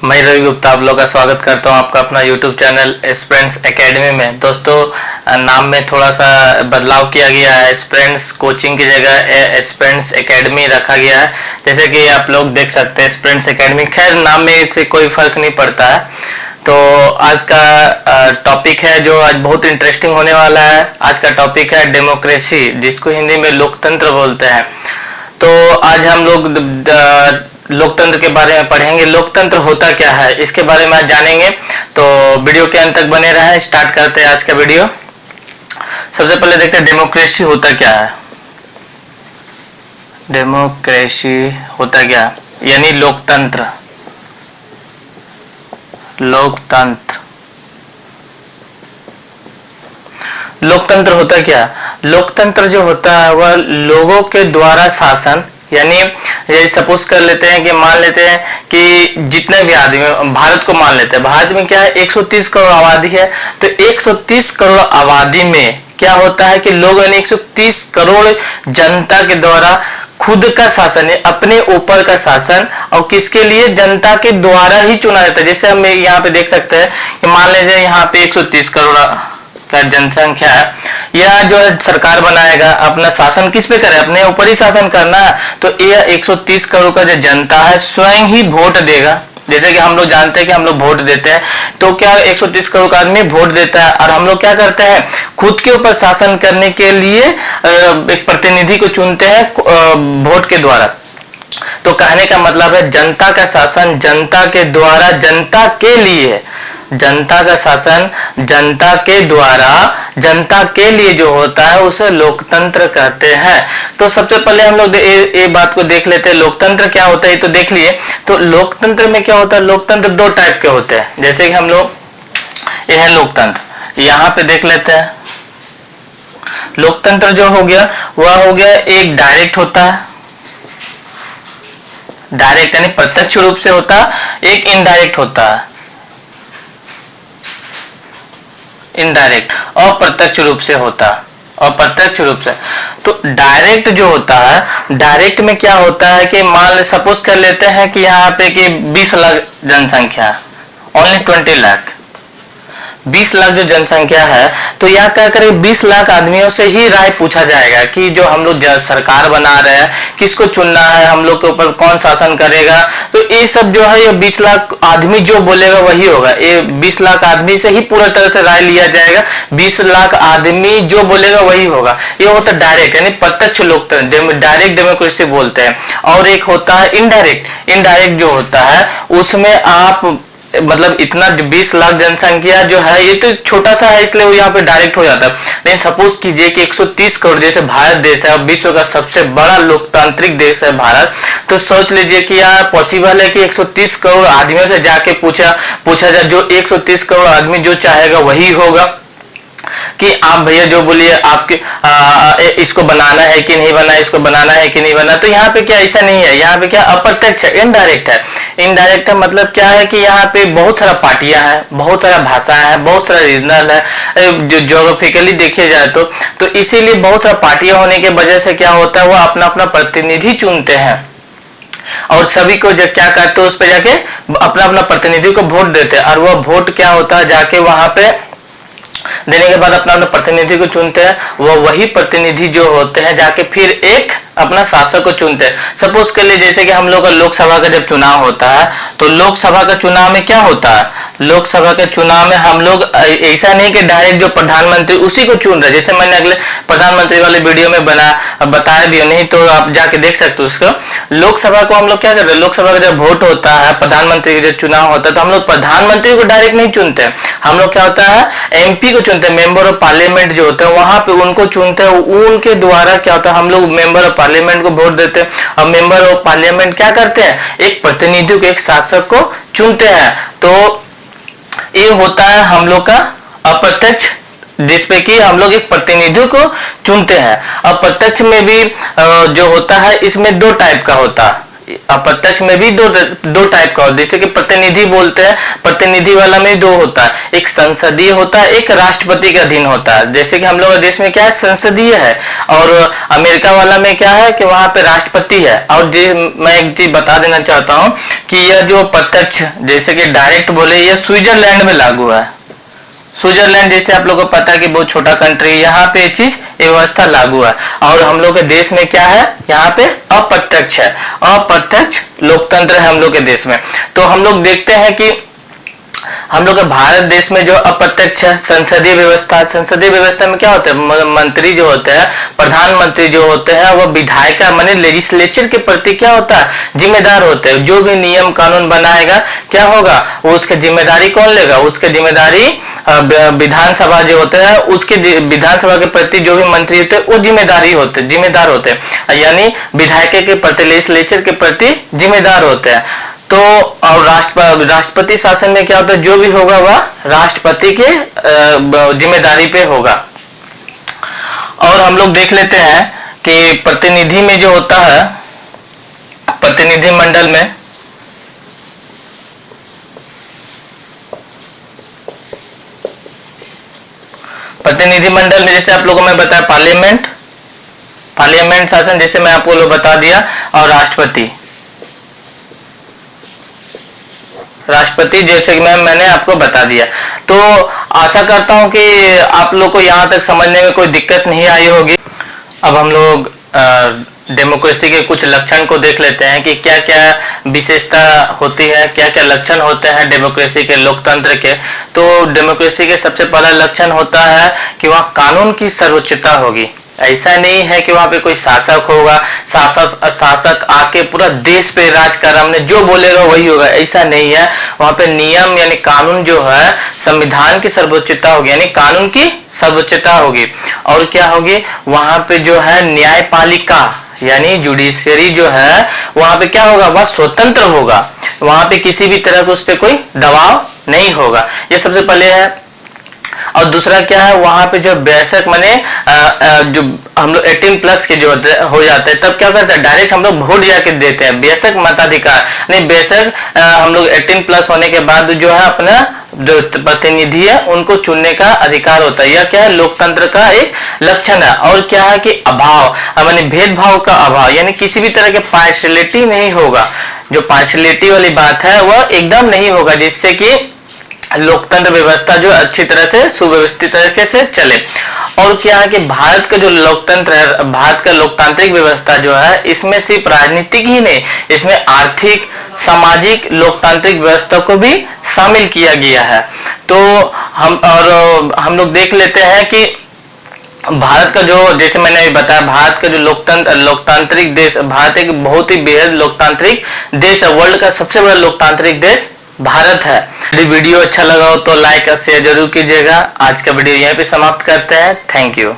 मैं रवि गुप्ता आप लोग का स्वागत करता हूं आपका अपना YouTube चैनल एस्पिरेंट्स एकेडमी में। दोस्तों, नाम में थोड़ा सा बदलाव किया गया है। एस्पिरेंट्स कोचिंग की जगह एस्पिरेंट्स एकेडमी रखा गया है। जैसे कि आप लोग देख सकते हैं एस्पिरेंट्स एकेडमी, खैर नाम में से कोई फर्क नहीं पड़ता है। तो आज का टॉपिक है जो आज बहुत इंटरेस्टिंग होने वाला है। आज का टॉपिक है डेमोक्रेसी, जिसको हिंदी में लोकतंत्र बोलते हैं। तो आज हम लोग लोकतंत्र के बारे में पढ़ेंगे। लोकतंत्र होता क्या है इसके बारे में आज जानेंगे, तो वीडियो के अंत तक बने रहें। स्टार्ट करते हैं आज का वीडियो। सबसे पहले देखते हैं डेमोक्रेसी होता क्या है। डेमोक्रेसी होता क्या यानी लोकतंत्र। लोकतंत्र लोकतंत्र होता क्या? लोकतंत्र जो होता है वह लोगों के द्वारा शासन, यानी ये सपोज कर लेते हैं कि मान लेते हैं कि जितने भी आदमी, भारत को मान लेते हैं, भारत में क्या है 130 करोड़ आबादी है। तो 130 करोड़ आबादी में क्या होता है कि लोग 130 करोड़ जनता के द्वारा खुद का शासन है, अपने ऊपर का शासन, और किसके लिए? जनता के द्वारा ही चुना जाता है। जैसे हम यहाँ पे देख सकते हैं कि मान लीजिए यहाँ पे 130 करोड़ का जनसंख्या है, यह जो है सरकार बनाएगा, अपना शासन किस पे करे? अपने ऊपर ही शासन करना है। तो यह 130 करोड़ का जो जनता है स्वयं ही वोट देगा। जैसे कि हम लोग जानते हैं कि हम लोग वोट देते हैं, तो क्या 130 करोड़ का आदमी वोट देता है, और हम लोग क्या करते हैं? खुद के ऊपर शासन करने के लिए एक प्रतिनिधि को चुनते हैं वोट के द्वारा। तो कहने का मतलब है जनता का शासन जनता के द्वारा, जनता के लिए, जनता का शासन जनता के द्वारा जनता के लिए जो होता है उसे लोकतंत्र कहते हैं। तो सबसे पहले हम लोग ये बात को देख लेते हैं, लोकतंत्र क्या होता है। तो देख लिए, तो लोकतंत्र में क्या होता है? लोकतंत्र दो टाइप के होते हैं। जैसे कि हम लोग, ये है लोकतंत्र, यहाँ पे देख लेते हैं। लोकतंत्र जो हो गया वह हो गया, एक डायरेक्ट होता है, डायरेक्ट यानी प्रत्यक्ष रूप से होता है, एक इनडायरेक्ट होता है, इनडायरेक्ट, अप्रत्यक्ष रूप से होता, अप्रत्यक्ष रूप से। तो डायरेक्ट जो होता है, डायरेक्ट में क्या होता है कि मान सपोज कर लेते हैं कि यहाँ पे कि 20 लाख जनसंख्या, ओनली 20 लाख, 20 लाख जो जनसंख्या है, तो यहाँ क्या करें? 20 लाख आदमियों से ही राय पूछा जाएगा कि जो हम लोग सरकार बना रहे हैं, किसको चुनना है, हम लोग के ऊपर कौन शासन करेगा। तो ये सब जो है, ये 20 लाख आदमी जो बोलेगा वही होगा। ये 20 लाख आदमी से ही पूरा तरह से राय लिया जाएगा, 20 लाख आदमी जो बोलेगा वही होगा। ये होता है डायरेक्ट यानी प्रत्यक्ष लोकतंत्र, डायरेक्ट डेमोक्रेसी बोलते हैं। और एक होता है इनडायरेक्ट। इनडायरेक्ट जो होता है उसमें आप मतलब इतना 20 लाख जनसंख्या जो है ये तो छोटा सा है, इसलिए वो यहाँ पे डायरेक्ट हो जाता है। लेकिन सपोज कीजिए कि 130 करोड़ जैसे भारत देश है और विश्व का सबसे बड़ा लोकतांत्रिक देश है भारत, तो सोच लीजिए कि यार पॉसिबल है कि 130 करोड़ आदमियों से जाके पूछा जाए, जो 130 करोड़ आदमी जो चाहेगा वही होगा कि आप भैया जो बोलिए, आपके इसको बनाना है कि नहीं बनाना, इसको बनाना है कि नहीं बनाना। तो यहाँ पे क्या ऐसा नहीं है, यहाँ पे क्या अप्रत्यक्ष है, इनडायरेक्ट है। इनडायरेक्ट है मतलब क्या है कि यहाँ पे बहुत सारा पार्टियां हैं, बहुत सारा भाषाएं हैं, बहुत सारा रीजनल है, जो ज्योग्राफिकली देखे जाए तो इसीलिए बहुत सारा पार्टियां होने की वजह से क्या होता है, वो अपना अपना प्रतिनिधि चुनते हैं, और सभी को जब क्या करते हैं उस पर जाके अपना अपना प्रतिनिधि को वोट देते हैं। और वह वोट क्या होता है, जाके वहां पे देने के बाद अपना अपना प्रतिनिधि को चुनते हैं। वो वही प्रतिनिधि जो होते हैं जाके फिर एक अपना शासक को चुनते हैं। सपोज कर लिए जैसे कि हम लोग का लोकसभा का जब चुनाव होता है, तो लोकसभा का चुनाव में क्या होता है? लोकसभा के चुनाव में हम लोग ऐसा नहीं कि डायरेक्ट जो प्रधानमंत्री उसी को चुन रहे, जैसे मैंने अगले प्रधानमंत्री वाले वीडियो में बताया भी, नहीं तो आप जाके देख सकते हो उसको। लोकसभा को हम लोग क्या करते हैं, लोकसभा का जब वोट होता है, प्रधानमंत्री का जब चुनाव होता है, तो हम लोग प्रधानमंत्री को डायरेक्ट नहीं चुनते, हम लोग क्या होता है एमपी को चुनते हैं, मेंबर ऑफ पार्लियामेंट जो होते हैं वहां पे उनको चुनते हैं। उनके द्वारा क्या होता है, हम लोग मेंबर ऑफ पार्लियामेंट को वोट देते हैं, और मेंबर ऑफ पार्लियामेंट क्या करते हैं, एक प्रतिनिधि को, एक शासक को चुनते हैं। तो ये होता है हम लोग का अप्रत्यक्ष, जिसपे कि हम लोग एक प्रतिनिधि को चुनते हैं। अप्रत्यक्ष में भी जो होता है इसमें दो टाइप का होता है, अप्रत्यक्ष में भी दो टाइप का होता है, जैसे कि प्रतिनिधि बोलते हैं, प्रतिनिधि वाला में दो होता है, एक संसदीय होता है, एक राष्ट्रपति के अधीन होता है। जैसे कि हम लोग देश में क्या है, संसदीय है, और अमेरिका वाला में क्या है कि वहां पे राष्ट्रपति है। और मैं एक चीज बता देना चाहता हूं कि यह जो प्रत्यक्ष जैसे कि डायरेक्ट बोले, यह स्विट्जरलैंड में लागू है। स्विट्जरलैंड जैसे आप लोगों को पता है कि बहुत छोटा कंट्री, यहाँ पे ये व्यवस्था लागू है। और हम लोग के देश में क्या है, यहाँ पे अप्रत्यक्ष है, अप्रत्यक्ष लोकतंत्र है हम लोग के देश में। तो हम लोग देखते हैं कि हम लोग के भारत देश में जो अप्रत्यक्ष है संसदीय व्यवस्था, संसदीय व्यवस्था में क्या होता है, मंत्री जो होते हैं, प्रधानमंत्री जो होते हैं, वह विधायक माने लेजिस्लेचर के प्रति क्या होता है, जिम्मेदार होते हैं। जो भी नियम कानून बनाएगा क्या होगा, वो उसकी जिम्मेदारी कौन लेगा, उसकी जिम्मेदारी विधानसभा जो होते हैं, उसके विधानसभा के प्रति जो भी मंत्री होते हैं वो जिम्मेदार होते हैं, यानी विधायक के प्रति, लेजिस्लेचर के प्रति जिम्मेदार होते हैं। तो और राष्ट्रपति शासन में क्या होता है, जो भी होगा वह राष्ट्रपति के जिम्मेदारी पे होगा। और हम लोग देख लेते हैं कि प्रतिनिधि में जो होता है, प्रतिनिधि मंडल में जैसे आप लोगों में बताया पार्लियामेंट शासन, जैसे मैं आपको लोग बता दिया, और राष्ट्रपति जैसे कि मैंने आपको बता दिया। तो आशा करता हूं कि आप लोग को यहाँ तक समझने में कोई दिक्कत नहीं आई होगी। अब हम लोग डेमोक्रेसी के कुछ लक्षण को देख लेते हैं कि क्या क्या विशेषता होती है, क्या क्या लक्षण होते हैं डेमोक्रेसी के, लोकतंत्र के। तो डेमोक्रेसी के सबसे पहला लक्षण होता है कि वहाँ कानून की सर्वोच्चता होगी। ऐसा नहीं है कि वहां पे कोई शासक होगा, शासक आके पूरा देश पे राज कर, हमने जो बोलेगा वही होगा, ऐसा नहीं है। वहां पे नियम यानी कानून जो है, संविधान की सर्वोच्चता होगी, यानी कानून की सर्वोच्चता होगी। और क्या होगी, वहां पे जो है न्यायपालिका यानी जुडिशियरी जो है, वहां पे क्या होगा, वह स्वतंत्र होगा, वहां पे किसी भी तरह का उस पर कोई दबाव नहीं होगा। ये सबसे पहले है। और दूसरा क्या है, वहां पे जो बेशक माने जो हम लोग 18+ के जो हो जाते हैं, तब क्या करते हैं, डायरेक्ट हम लोग वोट जाके देते हैं, बेशक मताधिकार नहीं, बेशक हम लोग 18+ होने के बाद जो है अपना जो प्रतिनिधि है उनको चुनने का अधिकार होता है। यह क्या है, लोकतंत्र का एक लक्षण है। और क्या है कि अभाव माने भेदभाव का अभाव, यानी किसी भी तरह के पार्शियलिटी नहीं होगा। जो पार्शियलिटी वाली बात है वह एकदम नहीं होगा, जिससे कि लोकतंत्र व्यवस्था जो अच्छी तरह से सुव्यवस्थित तरीके से चले। और क्या है कि भारत का जो लोकतंत्र है, भारत का लोकतांत्रिक व्यवस्था जो है, इसमें सिर्फ राजनीतिक ही नहीं, इसमें आर्थिक, सामाजिक, लोकतांत्रिक व्यवस्था को भी शामिल किया गया है। तो हम लोग देख लेते हैं कि भारत का जो, जैसे मैंने अभी बताया, भारत का जो लोकतांत्रिक देश, भारत एक बहुत ही बेहद लोकतांत्रिक देश है, वर्ल्ड का सबसे बड़ा लोकतांत्रिक देश भारत है। यदि वीडियो अच्छा लगा हो तो लाइक और शेयर जरूर कीजिएगा। आज का वीडियो यहीं पे समाप्त करते हैं। Thank you.